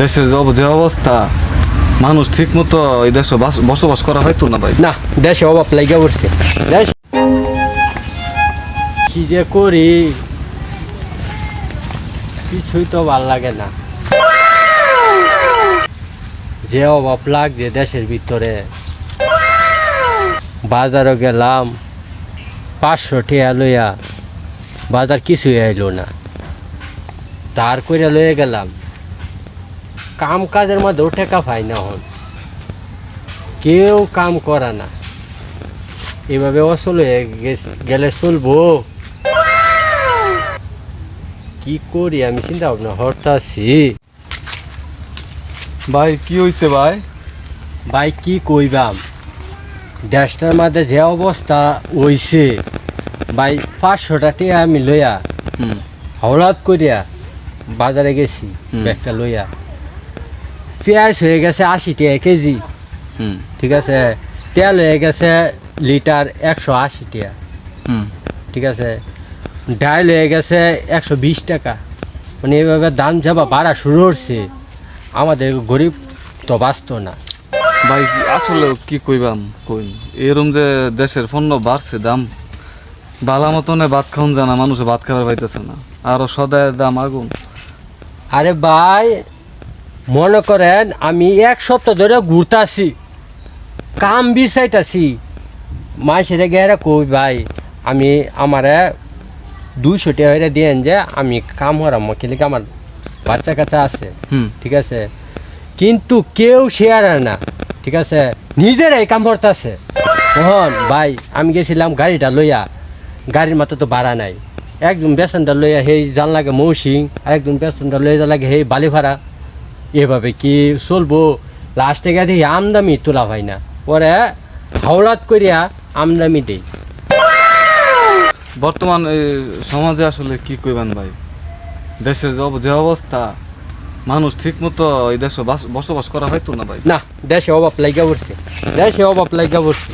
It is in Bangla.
দেশের যে অবস্থা, মানুষ ঠিক মতো এই দেশে বসবাস করা হয়তো না ভাই। না, দেশে অভাব লাগিয়া উঠছে। দেশ কি যে করি কিছুই তো ভাল লাগে না। যে অভাব লাগছে দেশের ভিতরে, বাজারও গেলাম 500 টাকা লইয়া, বাজার কিছুই আইলো না। তার করে লইয়া গেলাম, কাম কাজের মধ্যেও টেকা পাই না, হন কেউ কাম করে না। এভাবে অচল হয়ে গেলে চলবো? কি করি আমি চিন্তা ভাবনা হরতাছি। ভাই কি হইছে ভাই? ভাই কি কইবাম, দেশটার মধ্যে যে অবস্থা হইছে ভাই, 500 টাকা আমি লইয়া হলাত করিয়া বাজারে গেছি ব্যাগটা লইয়া। পেঁয়াজ হয়ে গেছে 80 টাকা কেজি, ঠিক আছে। তেল হয়ে গেছে লিটার 180 টাকা, ঠিক আছে। ডাল হয়ে গেছে 120 টাকা। মানে এইভাবে দাম যাবা বাড়া শুরু হচ্ছে, আমাদের গরিব তো বাঁচত না। ভাই আসলে কি কইবাম কইন, এরম যে দেশের পণ্য বাড়ছে দাম, বালা মতনে ভাত খাওন জানা মানুষে ভাত খাবার পাইতেছে না, আরো সদায়ের দাম আগুন। আরে ভাই মনে করেন আমি 1 সপ্তাহ ধরে ঘুরতাছি, কাম বিচাইতাছি। মাসের গেরা কই ভাই আমি আমারে 200 টাকা হইরা দিয়েন যে আমি কাম হরাম, কিন্তু আমার বাচ্চা কাচ্চা আছে, ঠিক আছে। কিন্তু কেউ শেয়ার না, ঠিক আছে, নিজেরাই কাম করতেছে। তখন ভাই আমি গেছিলাম গাড়িটা লইয়া, গাড়ির মাথা তো ভাড়া নাই। একদম বেতনটা লইয়া সেই জান লাগে মৌসিং, আর একদম বেতনটা লইয়া যা লাগে সেই বালিভাড়া। এভাবে কি চলবো? লাস্টে গিয়ে দেখি আমদামি তোলা হয় না, পরে হাওলাত করিয়া আমদামি দেই। বর্তমান এই সমাজে আসলে কি কইবেন ভাই, দেশের যে অবস্থা, মানুষ ঠিক মতো এই দেশে বসবাস করা হয়তো না ভাই। না, দেশে অভাব লাগিয়া উঠছে, দেশে অভাব লাগিয়া উঠছে।